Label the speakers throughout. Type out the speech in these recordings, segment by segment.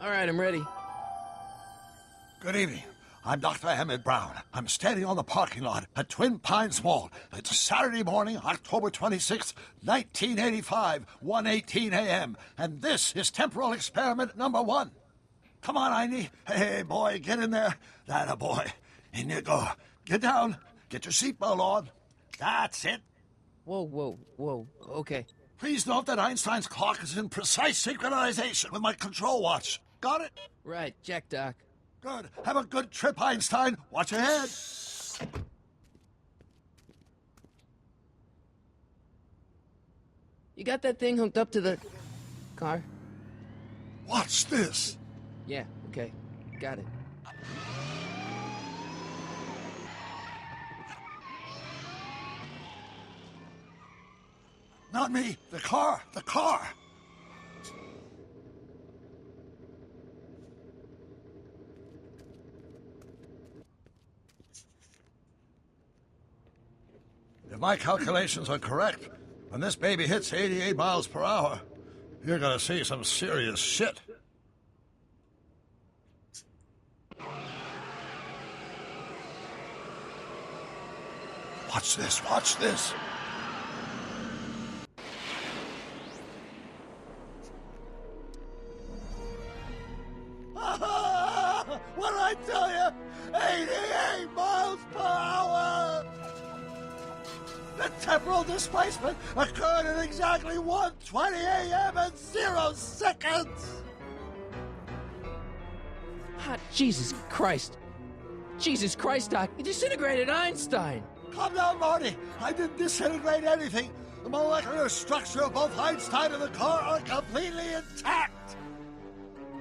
Speaker 1: All right, I'm ready.
Speaker 2: Good evening. I'm Dr. Emmett Brown. I'm standing on the parking lot at Twin Pines Mall. It's Saturday morning, October 26th, 1985, 1:18 a.m. And this is temporal experiment number 1. Come on, Einie. Hey, boy, get in there. That boy. In you go. Get down. Get your seatbelt on. That's it.
Speaker 1: Whoa. Okay.
Speaker 2: Please note that Einstein's clock is in precise synchronization with my control watch. Got it?
Speaker 1: Right, check, Doc.
Speaker 2: Good. Have a good trip, Einstein. Watch your head.
Speaker 1: You got that thing hooked up to the car?
Speaker 2: Watch this.
Speaker 1: Yeah, okay. Got it.
Speaker 2: Not me. The car. The car. If my calculations are correct, when this baby hits 88 miles per hour, you're gonna see some serious shit. Watch this, watch this. What did I tell you? 88 miles per hour! The temporal displacement occurred at exactly 1:20 a.m. and 0 seconds!
Speaker 1: Hot Jesus Christ. Jesus Christ, Doc. You disintegrated Einstein.
Speaker 2: Calm down, Marty. I didn't disintegrate anything. The molecular structure of both Einstein and the car are completely intact.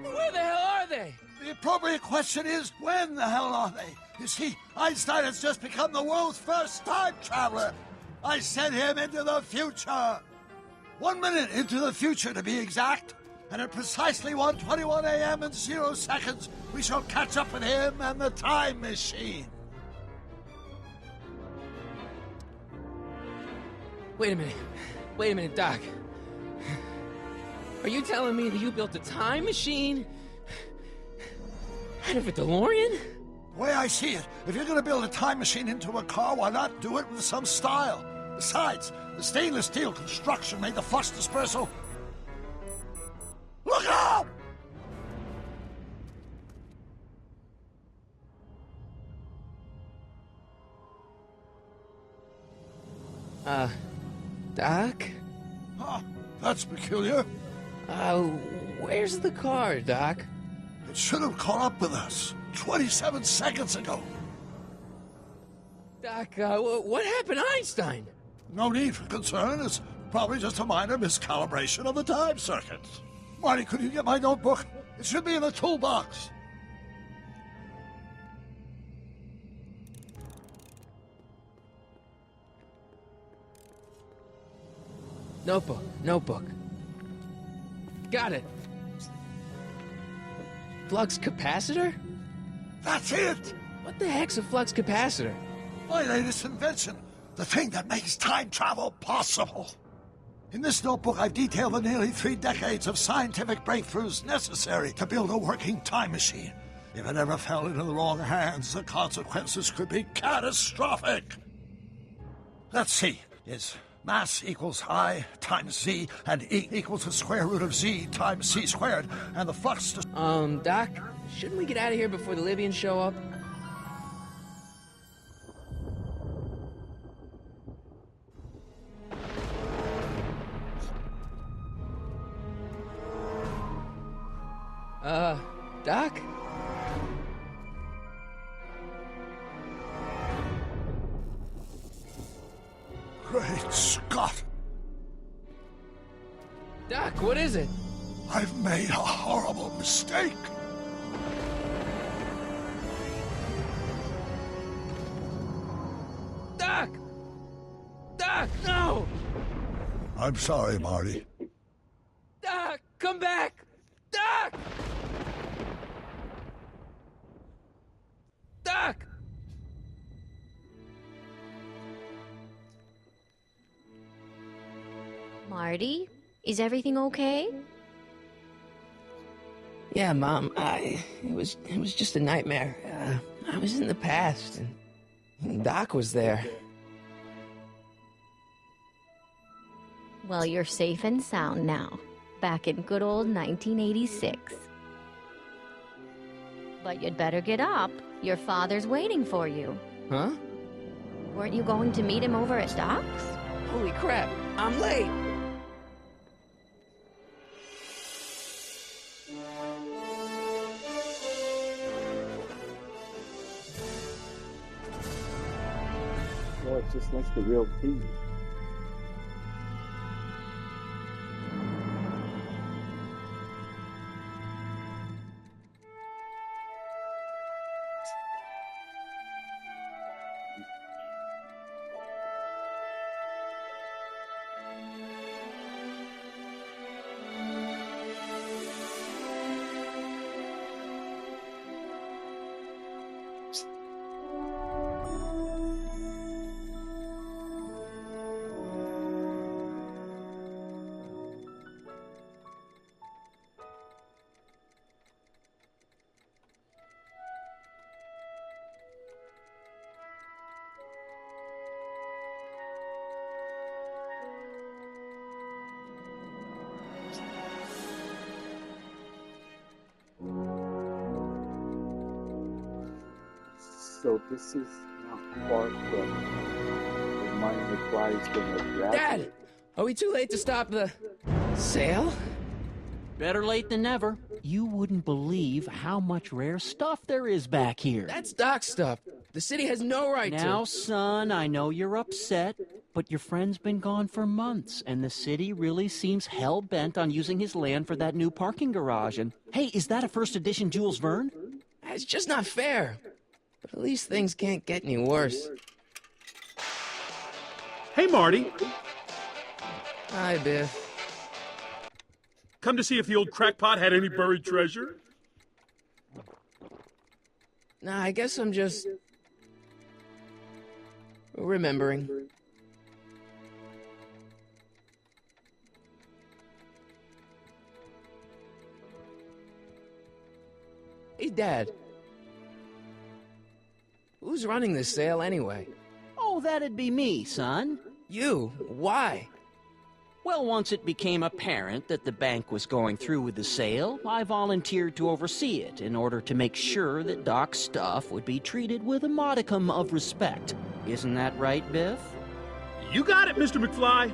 Speaker 1: Where the hell are they?
Speaker 2: The appropriate question is, when the hell are they? You see, Einstein has just become the world's first time traveler. I sent him into the future. 1 minute into the future, to be exact. And at precisely 1:21 a.m. and 0 seconds, we shall catch up with him and the time machine.
Speaker 1: Wait a minute, Doc. Are you telling me that you built a time machine out of a DeLorean?
Speaker 2: The way I see it, if you're going to build a time machine into a car, why not do it with some style? Besides, the stainless steel construction made the flux dispersal. Look out!
Speaker 1: Doc?
Speaker 2: Huh, that's peculiar.
Speaker 1: Where's the car, Doc?
Speaker 2: It should have caught up with us 27 seconds ago.
Speaker 1: Doc, what happened to Einstein?
Speaker 2: No need for concern. It's probably just a minor miscalibration of the time circuits. Marty, could you get my notebook? It should be in the toolbox.
Speaker 1: Notebook. Got it. Flux capacitor?
Speaker 2: That's it!
Speaker 1: What the heck's a flux capacitor?
Speaker 2: My latest invention. The thing that makes time travel possible. In this notebook, I've detailed the nearly 3 decades of scientific breakthroughs necessary to build a working time machine. If it ever fell into the wrong hands, the consequences could be catastrophic. Let's see. Is mass equals I times Z, and E equals the square root of Z times C squared, and the flux...
Speaker 1: Doc, shouldn't we get out of here before the Libyans show up? Doc?
Speaker 2: Great Scott!
Speaker 1: Doc, what is it?
Speaker 2: I've made a horrible mistake!
Speaker 1: Doc! Doc, no!
Speaker 2: I'm sorry, Marty.
Speaker 1: Doc, come back! Doc! Doc!
Speaker 3: Marty, is everything okay?
Speaker 1: Yeah, Mom, it was just a nightmare. I was in the past, and Doc was there.
Speaker 3: Well, you're safe and sound now, back in good old 1986. But you'd better get up. Your father's waiting for you.
Speaker 1: Huh?
Speaker 3: Weren't you going to meet him over at Doc's?
Speaker 1: Holy crap, I'm late!
Speaker 4: Well, it's just like the real thing. So this is not far from where Marty McFly's gonna grab
Speaker 1: Dad!
Speaker 4: it.
Speaker 1: Are we too late to stop the sale?
Speaker 5: Better late than never. You wouldn't believe how much rare stuff there is back here.
Speaker 1: That's Doc's stuff. The city has no right to.
Speaker 5: Now, son, I know you're upset, but your friend's been gone for months, and the city really seems hell-bent on using his land for that new parking garage. And, hey, is that a first edition Jules Verne?
Speaker 1: It's just not fair. But at least things can't get any worse.
Speaker 6: Hey, Marty.
Speaker 1: Hi, Biff.
Speaker 6: Come to see if the old crackpot had any buried treasure?
Speaker 1: Nah, I guess I'm just remembering. Hey, Dad. Who's running this sale anyway?
Speaker 5: Oh, that'd be me, son.
Speaker 1: You. Why?
Speaker 5: Well, once it became apparent that the bank was going through with the sale, I volunteered to oversee it in order to make sure that Doc's stuff would be treated with a modicum of respect. Isn't that right, Biff?
Speaker 6: You got it, Mr. McFly.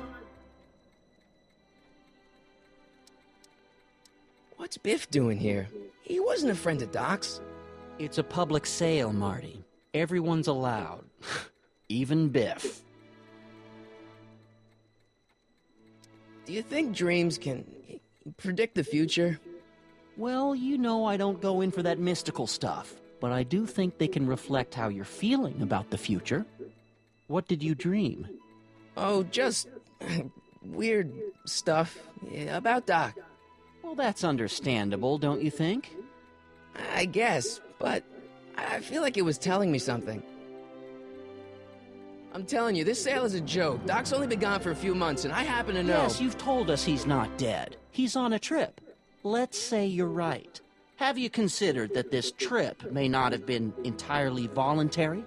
Speaker 1: What's Biff doing here? He wasn't a friend of Doc's.
Speaker 5: It's a public sale, Marty. Everyone's allowed. Even Biff.
Speaker 1: Do you think dreams can predict the future?
Speaker 5: Well, you know I don't go in for that mystical stuff, but I do think they can reflect how you're feeling about the future. What did you dream?
Speaker 1: Oh, just weird stuff about Doc.
Speaker 5: Well, that's understandable, don't you think?
Speaker 1: I guess, but I feel like it was telling me something. I'm telling you, this sale is a joke. Doc's only been gone for a few months, and I happen to know...
Speaker 5: Yes, you've told us he's not dead. He's on a trip. Let's say you're right. Have you considered that this trip may not have been entirely voluntary?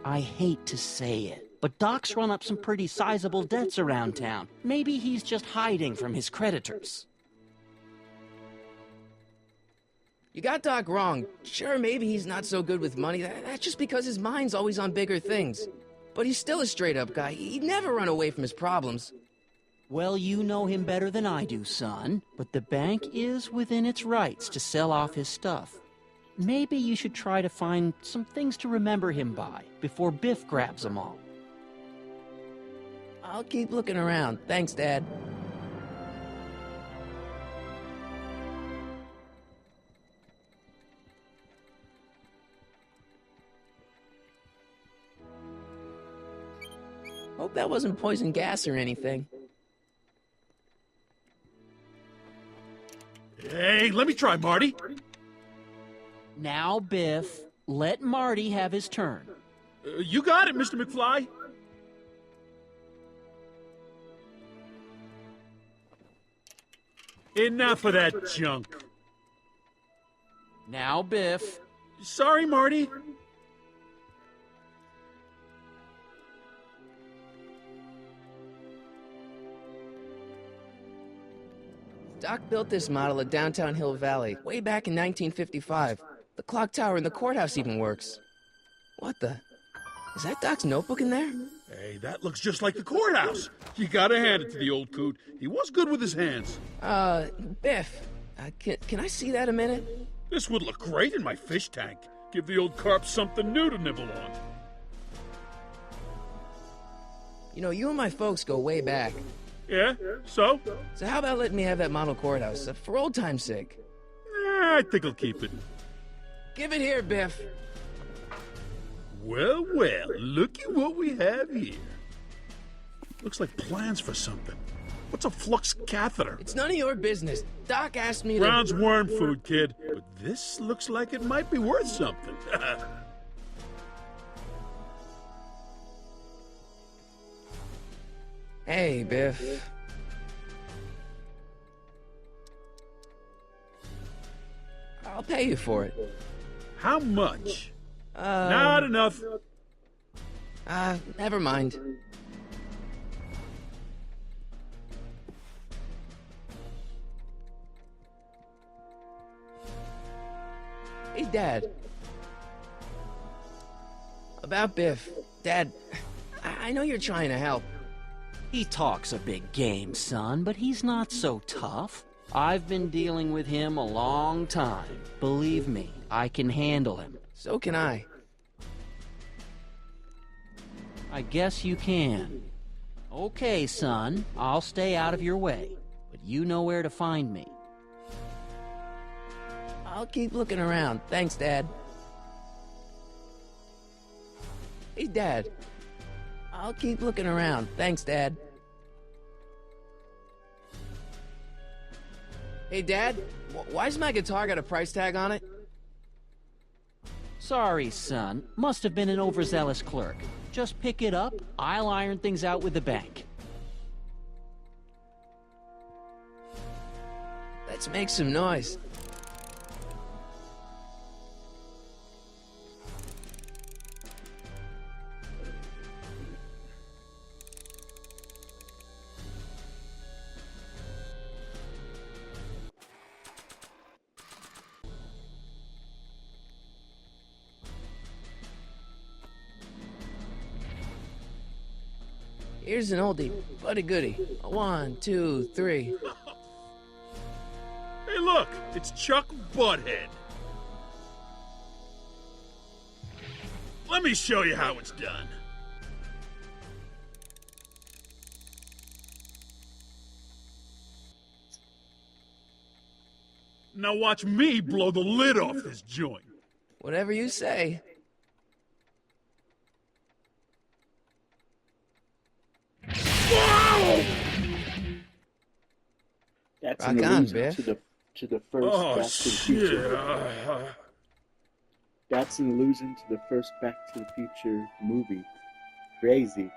Speaker 5: I hate to say it, but Doc's run up some pretty sizable debts around town. Maybe he's just hiding from his creditors.
Speaker 1: You got Doc wrong. Sure, maybe he's not so good with money. That's just because his mind's always on bigger things. But he's still a straight-up guy. He'd never run away from his problems.
Speaker 5: Well, you know him better than I do, son. But the bank is within its rights to sell off his stuff. Maybe you should try to find some things to remember him by before Biff grabs them all.
Speaker 1: I'll keep looking around. Thanks, Dad. Hope that wasn't poison gas or anything.
Speaker 6: Hey, let me try, Marty.
Speaker 5: Now, Biff, let Marty have his turn.
Speaker 6: You got it, Mr. McFly. Enough of that junk.
Speaker 5: Now, Biff.
Speaker 6: Sorry, Marty.
Speaker 1: Doc built this model at downtown Hill Valley way back in 1955. The clock tower in the courthouse even works. What the? Is that Doc's notebook in there?
Speaker 6: Hey, that looks just like the courthouse. You gotta hand it to the old coot. He was good with his hands.
Speaker 1: Biff, can I see that a minute?
Speaker 6: This would look great in my fish tank. Give the old carp something new to nibble on.
Speaker 1: You know, you and my folks go way back.
Speaker 6: Yeah? So?
Speaker 1: So how about letting me have that model courthouse, for old time's sake?
Speaker 6: I think I'll keep it.
Speaker 1: Give it here, Biff.
Speaker 6: Well, well, looky what we have here. Looks like plans for something. What's a flux catheter?
Speaker 1: It's none of your business. Doc asked me to...
Speaker 6: Brown's worm food, kid. But this looks like it might be worth something.
Speaker 1: Hey, Biff. I'll pay you for it.
Speaker 6: How much? Not enough.
Speaker 1: Never mind. Hey, Dad. About Biff. Dad, I know you're trying to help.
Speaker 5: He talks a big game, son, but he's not so tough. I've been dealing with him a long time. Believe me, I can handle him.
Speaker 1: So can I.
Speaker 5: I guess you can. Okay, son, I'll stay out of your way, but you know where to find me.
Speaker 1: I'll keep looking around. Thanks, Dad. Hey, Dad. I'll keep looking around. Thanks, Dad. Hey, Dad. Why's my guitar got a price tag on it?
Speaker 5: Sorry, son. Must have been an overzealous clerk. Just pick it up. I'll iron things out with the bank.
Speaker 1: Let's make some noise. Here's an oldie, but a goodie. 1, 2, 3.
Speaker 6: Hey, look! It's Chuck Butthead. Let me show you how it's done. Now watch me blow the lid off this joint.
Speaker 1: Whatever you say.
Speaker 6: Whoa!
Speaker 4: That's
Speaker 1: Rock
Speaker 4: an
Speaker 1: on,
Speaker 4: allusion
Speaker 1: Biff.
Speaker 4: to the first
Speaker 6: Oh,
Speaker 4: Back to the Future.
Speaker 6: shit.
Speaker 4: That's an allusion to the first Back to the Future movie. Crazy.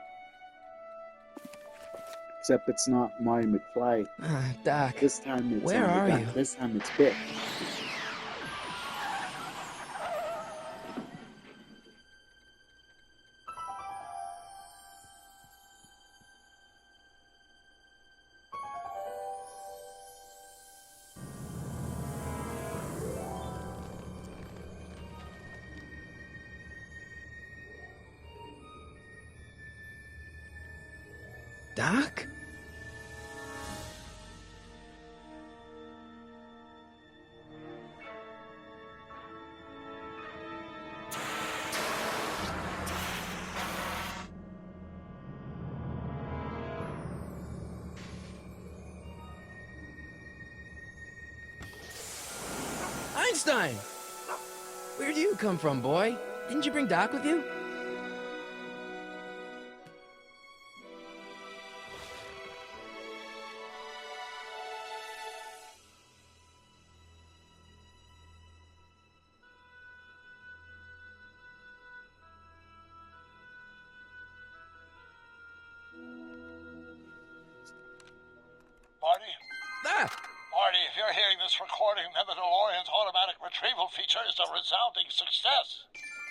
Speaker 4: Except it's not Marty McFly.
Speaker 1: Doc.
Speaker 4: This time it's
Speaker 1: Where are you?
Speaker 4: This time it's Biff.
Speaker 1: Doc? Einstein! Where'd you come from, boy? Didn't you bring Doc with you?
Speaker 2: Marty?
Speaker 1: Ah!
Speaker 2: Marty, if you're hearing this, for recording, then the DeLorean's automatic retrieval feature is a resounding success.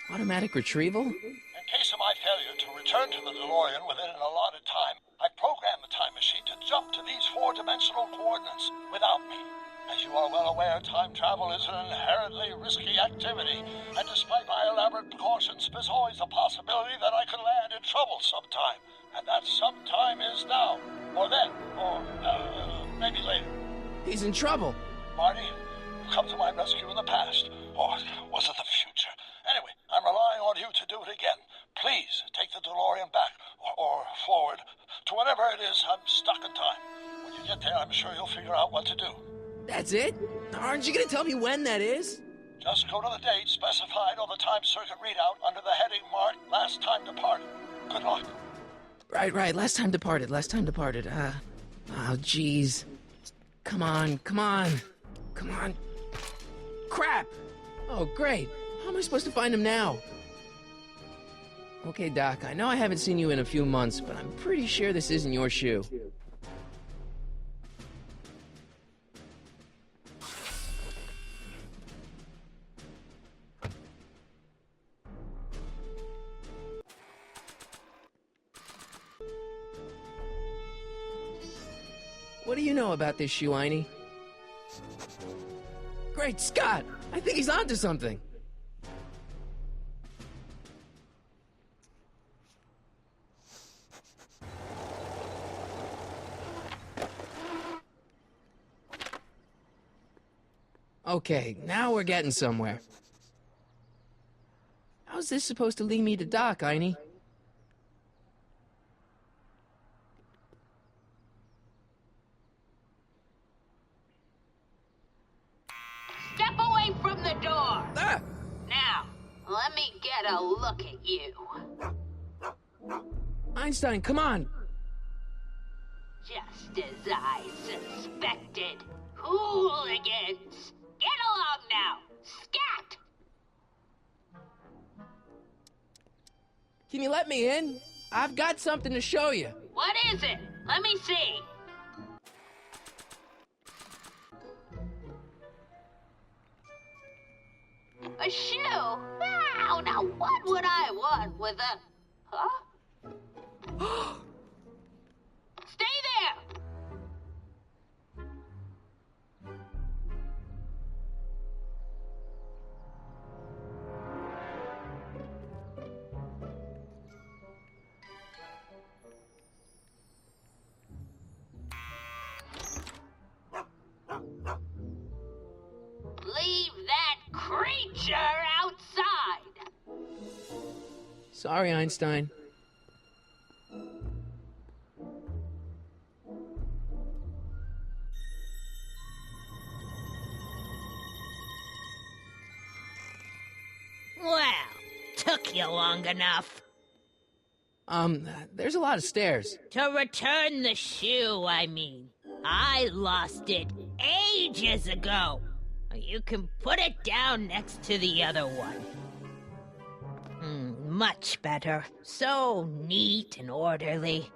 Speaker 1: Automatic retrieval?
Speaker 2: In case of my failure to return to the DeLorean within an allotted time, I programmed the time machine to jump to these four-dimensional coordinates without me. As you are well aware, time travel is an inherently risky activity, and despite my elaborate precautions, there's always a possibility that I could land in trouble sometime. And that sometime is now, or then, or maybe later.
Speaker 1: He's in trouble.
Speaker 2: Marty, you come to my rescue in the past, or was it the future? Anyway, I'm relying on you to do it again. Please take the DeLorean back, or forward, to whatever it is. I'm stuck in time. When you get there, I'm sure you'll figure out what to do.
Speaker 1: That's it? Aren't you gonna tell me when that is?
Speaker 2: Just go to the date specified on the time circuit readout under the heading marked Last Time Departed. Good luck.
Speaker 1: Right. Last time departed. Oh, jeez. Come on. Crap! Oh, great. How am I supposed to find him now? Okay, Doc, I know I haven't seen you in a few months, but I'm pretty sure this isn't your shoe. What do you know about this shoe, Einie? Great Scott! I think he's onto something! Okay, now we're getting somewhere. How's this supposed to lead me to Doc, Einie?
Speaker 7: Step away from the door!
Speaker 1: Ah!
Speaker 7: Now, let me get a look at you.
Speaker 1: Einstein, come on!
Speaker 7: Just as I suspected. Hooligans! Get along now! Scat!
Speaker 1: Can you let me in? I've got something to show you.
Speaker 7: What is it? Let me see. A shoe? Now what would I want with a... Huh? Stay there! Leave that creature outside!
Speaker 1: Sorry, Einstein.
Speaker 7: Well, took you long enough.
Speaker 1: There's a lot of stairs.
Speaker 7: To return the shoe, I mean. I lost it ages ago. You can put it down next to the other one. Much better. So neat and orderly.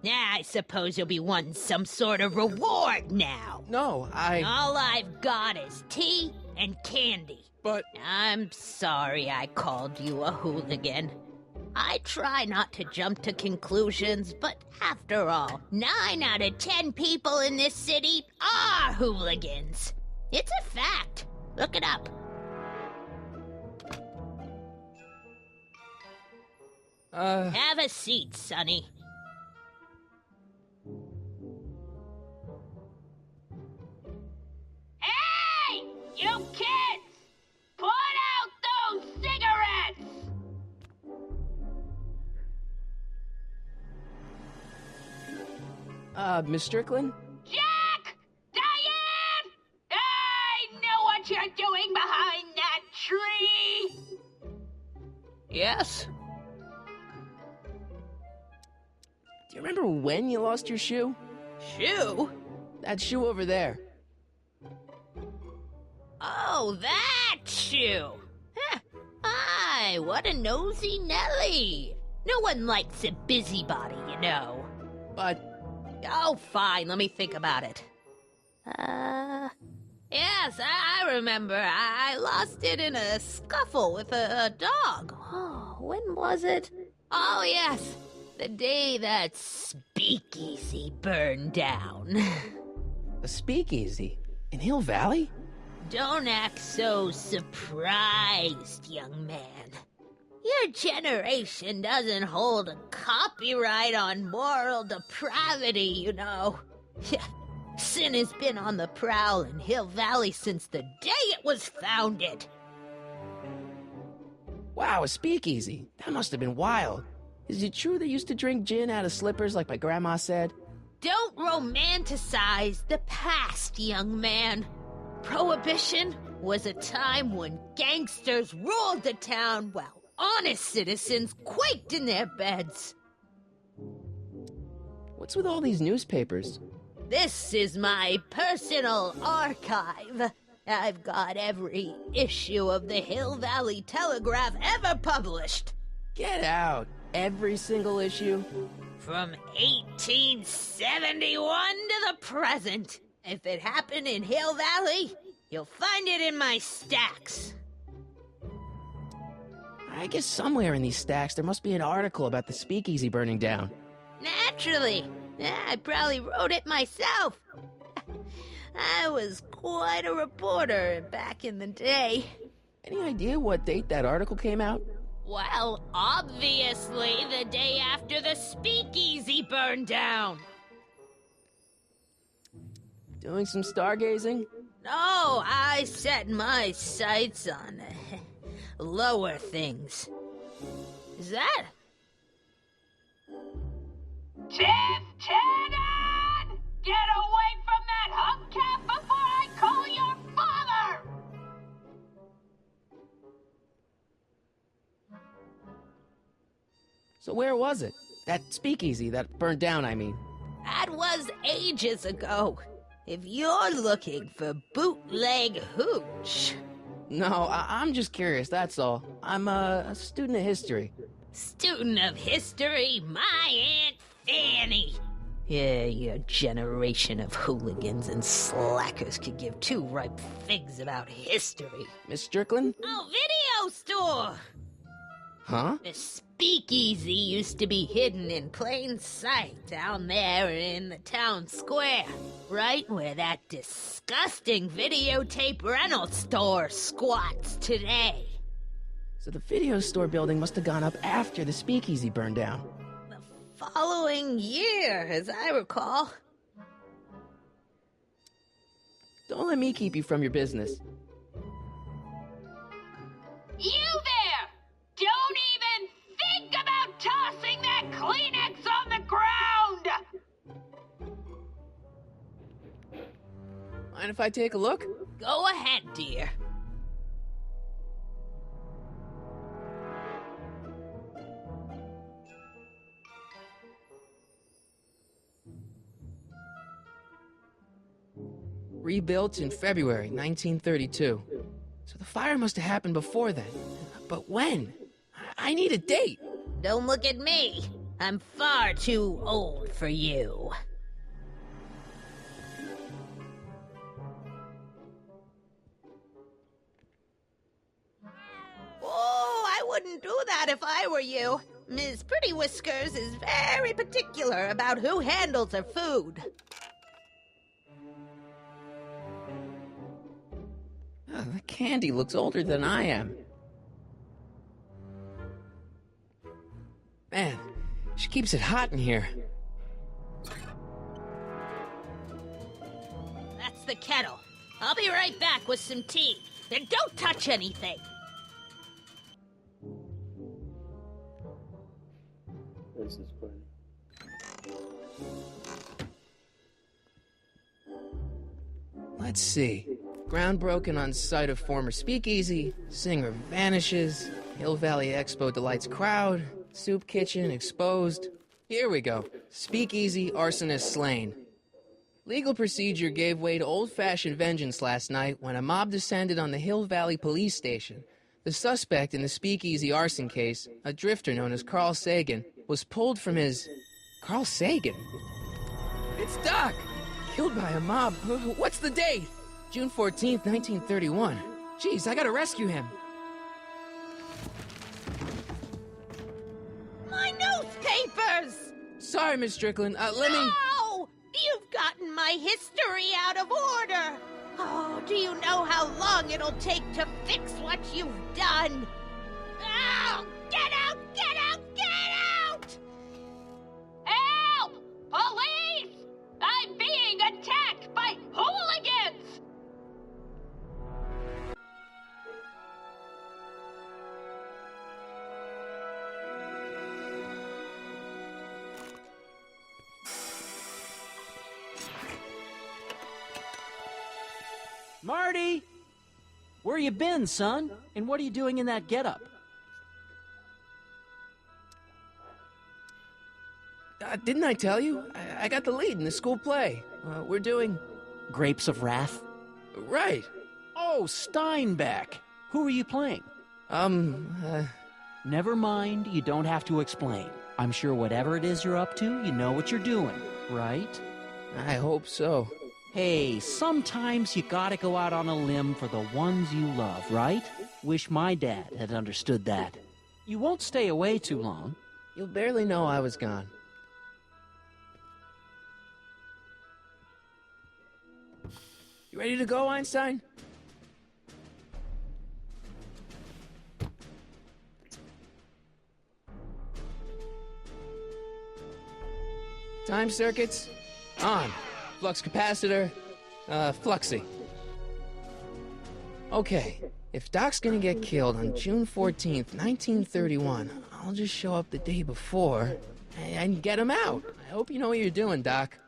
Speaker 7: I suppose you'll be wanting some sort of reward now.
Speaker 1: No,
Speaker 7: All I've got is tea and candy.
Speaker 1: But...
Speaker 7: I'm sorry I called you a hooligan. I try not to jump to conclusions, but after all, 9 out of 10 people in this city are hooligans. It's a fact. Look it up. Have a seat, Sonny. Hey! You kids! Put out those cigarettes!
Speaker 1: Miss Strickland?
Speaker 7: Jack! Diane! I know what you're doing behind that tree!
Speaker 1: Yes? Do you remember when you lost your shoe?
Speaker 7: Shoe?
Speaker 1: That shoe over there.
Speaker 7: Oh, that shoe! Huh. Aye, what a nosy Nelly! No one likes a busybody, you know.
Speaker 1: But...
Speaker 7: Oh, fine, let me think about it. Yes, I remember. I lost it in a scuffle with a dog. Oh, when was it? Oh, yes. The day that speakeasy burned down.
Speaker 1: A speakeasy? In Hill Valley?
Speaker 7: Don't act so surprised, young man. Your generation doesn't hold a copyright on moral depravity, you know. Sin has been on the prowl in Hill Valley since the day it was founded.
Speaker 1: Wow, a speakeasy. That must have been wild. Is it true they used to drink gin out of slippers like my grandma said?
Speaker 7: Don't romanticize the past, young man. Prohibition was a time when gangsters ruled the town while honest citizens quaked in their beds.
Speaker 1: What's with all these newspapers?
Speaker 7: This is my personal archive. I've got every issue of the Hill Valley Telegraph ever published.
Speaker 1: Get out. Every single issue?
Speaker 7: From 1871 to the present. If it happened in Hill Valley, you'll find it in my stacks.
Speaker 1: I guess somewhere in these stacks there must be an article about the speakeasy burning down.
Speaker 7: Naturally. I probably wrote it myself. I was quite a reporter back in the day.
Speaker 1: Any idea what date that article came out?
Speaker 7: Well, obviously the day after the speakeasy burned down.
Speaker 1: Doing some stargazing?
Speaker 7: No, I set my sights on lower things. Is that?
Speaker 8: Tiff Tannen! Get away from that hubcap before I call your father!
Speaker 1: So where was it? That speakeasy that burned down, I mean.
Speaker 7: That was ages ago. If you're looking for bootleg hooch.
Speaker 1: No, I'm just curious, that's all. I'm a student of history.
Speaker 7: Student of history, my Aunt Fanny. Yeah, your generation of hooligans and slackers could give two ripe figs about history.
Speaker 1: Miss Strickland?
Speaker 7: Oh, video store!
Speaker 1: Huh?
Speaker 7: The speakeasy used to be hidden in plain sight down there in the town square, right where that disgusting videotape rental store squats today.
Speaker 1: So the video store building must have gone up after the speakeasy burned down.
Speaker 7: The following year, as I recall.
Speaker 1: Don't let me keep you from your business.
Speaker 8: You there! Don't even think about tossing that Kleenex on the ground!
Speaker 1: Mind if I take a look?
Speaker 7: Go ahead, dear.
Speaker 1: Rebuilt in February 1932. So the fire must have happened before then. But when? I need a date.
Speaker 7: Don't look at me. I'm far too old for you. Oh, I wouldn't do that if I were you. Ms. Pretty Whiskers is very particular about who handles her food.
Speaker 1: Oh, the candy looks older than I am. Man, she keeps it hot in here.
Speaker 7: That's the kettle. I'll be right back with some tea. Then don't touch anything.
Speaker 4: This is funny.
Speaker 1: Let's see. Ground broken on site of former speakeasy. Singer vanishes. Hill Valley Expo delights crowd. Soup kitchen exposed. Here we go. Speakeasy arsonist slain. Legal procedure gave way to old-fashioned vengeance last night when a mob descended on the Hill Valley police station. The suspect in the speakeasy arson case, a drifter known as Carl Sagan, was pulled from his... Carl Sagan? It's Doc! Killed by a mob. What's the date? June 14th, 1931. Jeez, I gotta rescue him.
Speaker 7: My newspapers!
Speaker 1: Sorry, Miss Strickland. Let me...
Speaker 7: No! You've gotten my history out of order! Oh, do you know how long it'll take to fix what you've done? Oh, get out! Get out! Get out!
Speaker 8: Help! Police! I'm being attacked by hooligans!
Speaker 5: Marty! Where you been, son? And what are you doing in that getup?
Speaker 1: Didn't I tell you? I got the lead in the school play. We're doing...
Speaker 5: Grapes of Wrath?
Speaker 1: Right.
Speaker 5: Oh, Steinbeck! Who are you playing? Never mind, you don't have to explain. I'm sure whatever it is you're up to, you know what you're doing, right?
Speaker 1: I hope so.
Speaker 5: Hey, sometimes you gotta go out on a limb for the ones you love, right? Wish my dad had understood that. You won't stay away too long.
Speaker 1: You'll barely know I was gone. You ready to go, Einstein? Time circuits, on. Flux capacitor, fluxy. Okay, if Doc's gonna get killed on June 14th, 1931, I'll just show up the day before and get him out. I hope you know what you're doing, Doc.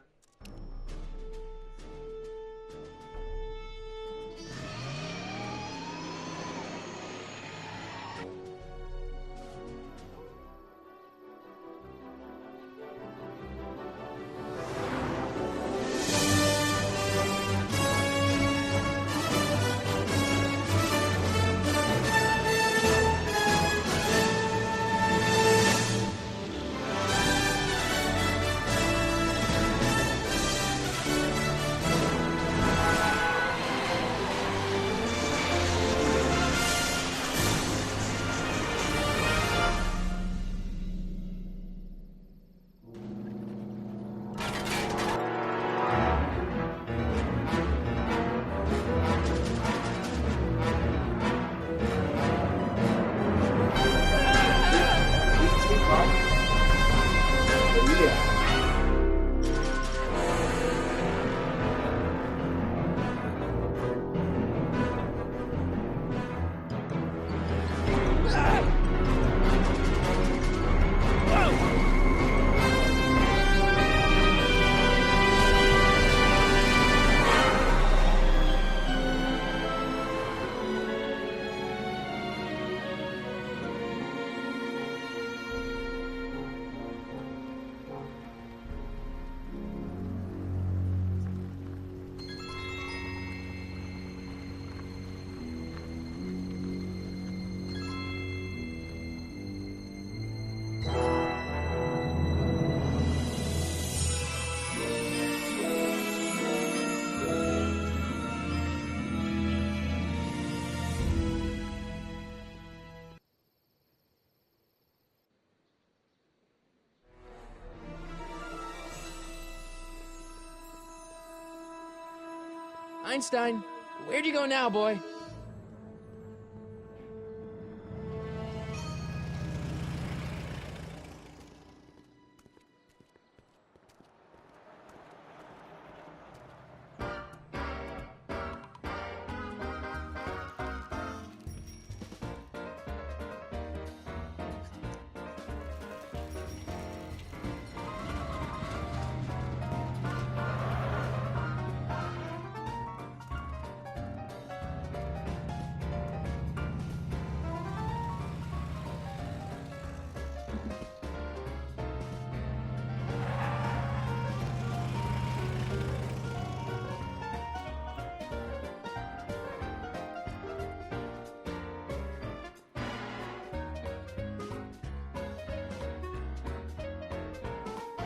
Speaker 1: Einstein, where'd you go now, boy?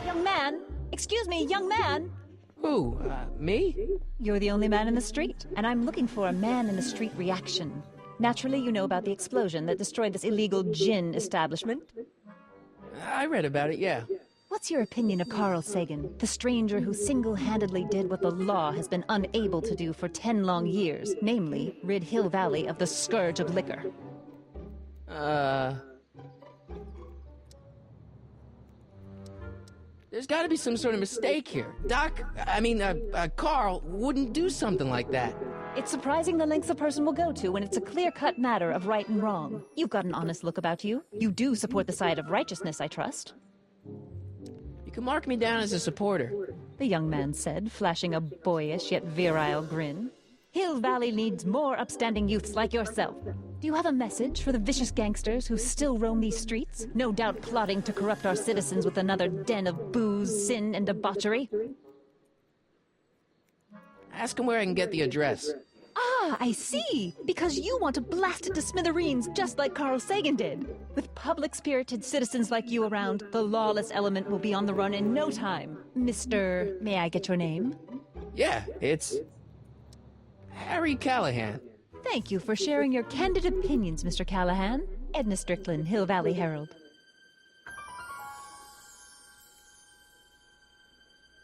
Speaker 9: Young man! Excuse me, young man!
Speaker 1: Who? Me?
Speaker 9: You're the only man in the street, and I'm looking for a man-in-the-street reaction. Naturally, you know about the explosion that destroyed this illegal gin establishment.
Speaker 1: I read about it, yeah.
Speaker 9: What's your opinion of Carl Sagan, the stranger who single-handedly did what the law has been unable to do for 10 long years, namely, rid Hill Valley of the scourge of liquor?
Speaker 1: There's gotta be some sort of mistake here. Carl wouldn't do something like that.
Speaker 9: It's surprising the lengths a person will go to when it's a clear-cut matter of right and wrong. You've got an honest look about you. You do support the side of righteousness, I trust.
Speaker 1: You can mark me down as a supporter.
Speaker 9: The young man said, flashing a boyish yet virile grin. Hill Valley needs more upstanding youths like yourself. Do you have a message for the vicious gangsters who still roam these streets, no doubt plotting to corrupt our citizens with another den of booze, sin, and debauchery?
Speaker 1: Ask him where I can get the address.
Speaker 9: Ah, I see! Because you want to blast it to smithereens just like Carl Sagan did. With public-spirited citizens like you around, the lawless element will be on the run in no time. Mr. May I get your name?
Speaker 1: Yeah, it's Harry Callahan.
Speaker 9: Thank you for sharing your candid opinions, Mr. Callahan. Edna Strickland, Hill Valley Herald.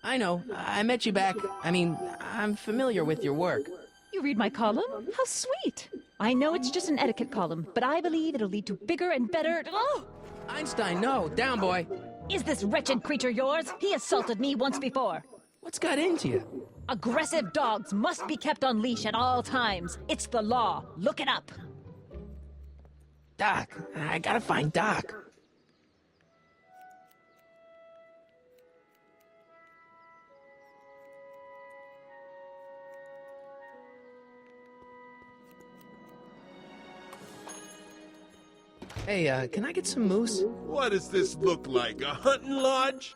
Speaker 1: I know. I met you back. I'm familiar with your work.
Speaker 9: You read my column? How sweet! I know it's just an etiquette column, but I believe it'll lead to bigger and better... Oh!
Speaker 1: Einstein, no. Down, boy.
Speaker 9: Is this wretched creature yours? He assaulted me once before.
Speaker 1: What's got into you?
Speaker 9: Aggressive dogs must be kept on leash at all times. It's the law. Look it up.
Speaker 1: Doc. I gotta find Doc. Hey, can I get some moose?
Speaker 10: What does this look like, a hunting lodge?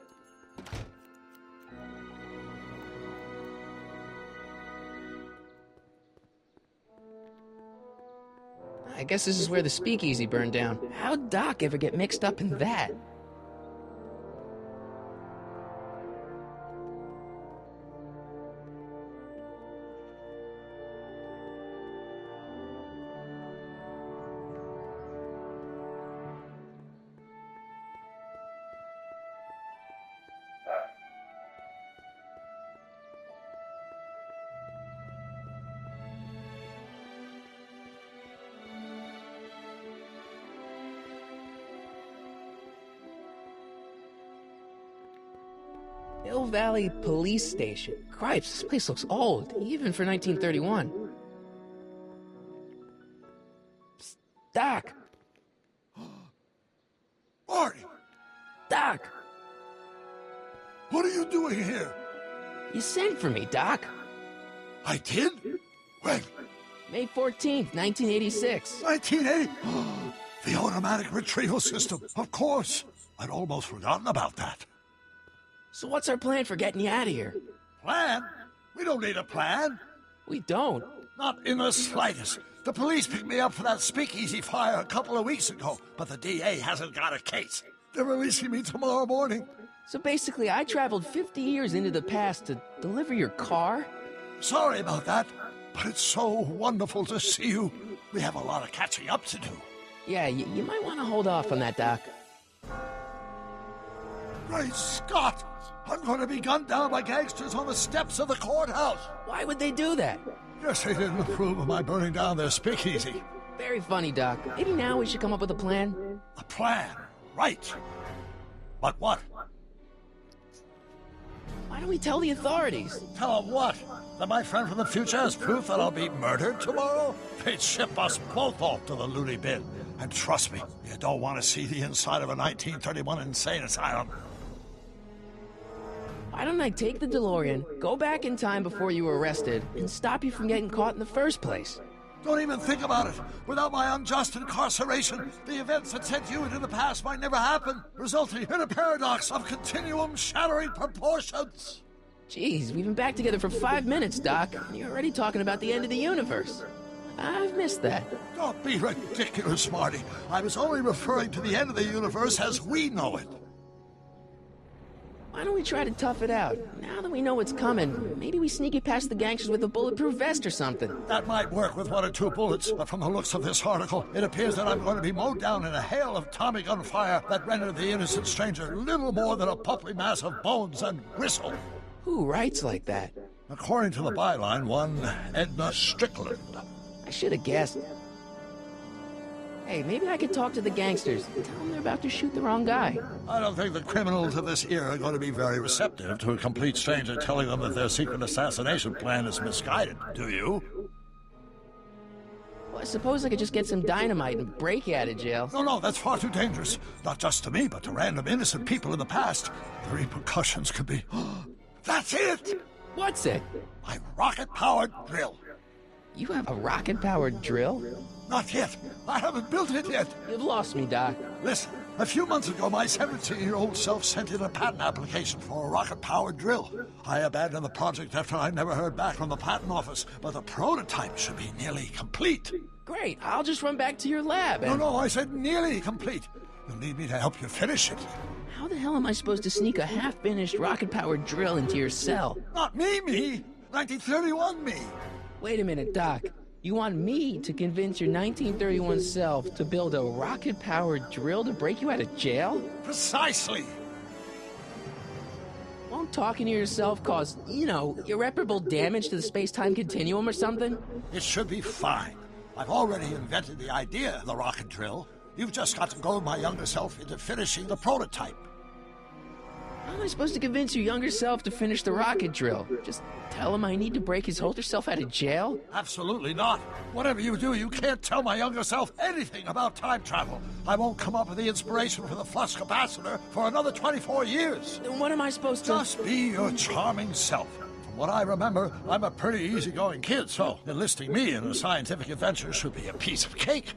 Speaker 1: I guess this is where the speakeasy burned down. How'd Doc ever get mixed up in that? Hill Valley Police Station. Cripes, this place looks old, even for 1931. Psst, Doc!
Speaker 2: Marty!
Speaker 1: Doc!
Speaker 2: What are you doing here?
Speaker 1: You sent for me, Doc.
Speaker 2: I did? When?
Speaker 1: May 14th, 1986.
Speaker 2: 1980? The automatic retrieval system. Of course. I'd almost forgotten about that.
Speaker 1: So what's our plan for getting you out of here?
Speaker 2: Plan? We don't need a plan.
Speaker 1: We don't.
Speaker 2: Not in the slightest. The police picked me up for that speakeasy fire a couple of weeks ago, but the DA hasn't got a case. They're releasing me tomorrow morning.
Speaker 1: So basically, I traveled 50 years into the past to deliver your car?
Speaker 2: Sorry about that, but it's so wonderful to see you. We have a lot of catching up to do.
Speaker 1: Yeah, you might want to hold off on that, Doc.
Speaker 2: Great Scott! I'm going to be gunned down by gangsters on the steps of the courthouse.
Speaker 1: Why would they do that?
Speaker 2: Guess they didn't approve of my burning down their speakeasy.
Speaker 1: Very funny, Doc. Maybe now we should come up with a plan?
Speaker 2: A plan? Right. But what?
Speaker 1: Why don't we tell the authorities?
Speaker 2: Tell them what? That my friend from the future has proof that I'll be murdered tomorrow? They'd ship us both off to the loony bin. And trust me, you don't want to see the inside of a 1931 insane asylum.
Speaker 1: Why don't I take the DeLorean, go back in time before you were arrested, and stop you from getting caught in the first place?
Speaker 2: Don't even think about it. Without my unjust incarceration, the events that sent you into the past might never happen, resulting in a paradox of continuum-shattering proportions.
Speaker 1: Jeez, we've been back together for 5 minutes, Doc, and you're already talking about the end of the universe. I've missed that.
Speaker 2: Don't be ridiculous, Marty. I was only referring to the end of the universe as we know it.
Speaker 1: Why Why don't we try to tough it out? Now that we know what's coming, maybe we sneak it past the gangsters with a bulletproof vest or something.
Speaker 2: That might work with 1 or 2 bullets, but from the looks of this article, it appears that I'm going to be mowed down in a hail of Tommy gun fire that rendered the innocent stranger little more than a puppy mass of bones and gristle.
Speaker 1: Who writes like that?
Speaker 2: According to the byline, one Edna Strickland.
Speaker 1: I should have guessed. Hey, maybe I could talk to the gangsters. Tell them they're about to shoot the wrong guy.
Speaker 2: I don't think the criminals of this era are going to be very receptive to a complete stranger telling them that their secret assassination plan is misguided. Do you?
Speaker 1: Well, I suppose I could just get some dynamite and break you out of jail.
Speaker 2: No, that's far too dangerous. Not just to me, but to random innocent people in the past. The repercussions could be... That's it!
Speaker 1: What's it?
Speaker 2: My rocket-powered drill.
Speaker 1: You have a rocket-powered drill?
Speaker 2: Not yet. I haven't built it yet.
Speaker 1: You've lost me, Doc.
Speaker 2: Listen, a few months ago, my 17-year-old self sent in a patent application for a rocket-powered drill. I abandoned the project after I never heard back from the patent office, but the prototype should be nearly complete.
Speaker 1: Great. I'll just run back to your lab and...
Speaker 2: No, I said nearly complete. You'll need me to help you finish it.
Speaker 1: How the hell am I supposed to sneak a half-finished rocket-powered drill into your cell?
Speaker 2: Not me. 1931 me.
Speaker 1: Wait a minute, Doc. You want me to convince your 1931 self to build a rocket-powered drill to break you out of jail?
Speaker 2: Precisely.
Speaker 1: Won't talking to yourself cause, irreparable damage to the space-time continuum or something?
Speaker 2: It should be fine. I've already invented the idea of the rocket drill. You've just got to goad my younger self into finishing the prototype.
Speaker 1: How am I supposed to convince your younger self to finish the rocket drill? Just tell him I need to break his older self out of jail?
Speaker 2: Absolutely not. Whatever you do, you can't tell my younger self anything about time travel. I won't come up with the inspiration for the flux capacitor for another 24 years.
Speaker 1: Then what am I supposed to...
Speaker 2: Just be your charming self. From what I remember, I'm a pretty easygoing kid, so enlisting me in a scientific adventure should be a piece of cake.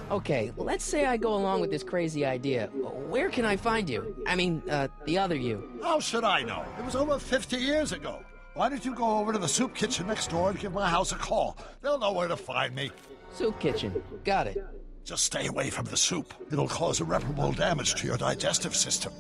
Speaker 1: Okay, let's say I go along with this crazy idea. Where can I find you? I mean, the other you.
Speaker 2: How should I know? It was over 50 years ago. Why don't you go over to the soup kitchen next door and give my house a call? They'll know where to find me.
Speaker 1: Soup kitchen. Got it.
Speaker 2: Just stay away from the soup. It'll cause irreparable damage to your digestive system.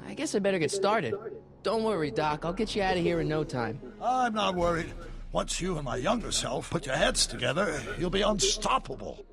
Speaker 1: I guess I better get started. Don't worry, Doc. I'll get you out of here in no time.
Speaker 2: I'm not worried. Once you and my younger self put your heads together, you'll be unstoppable.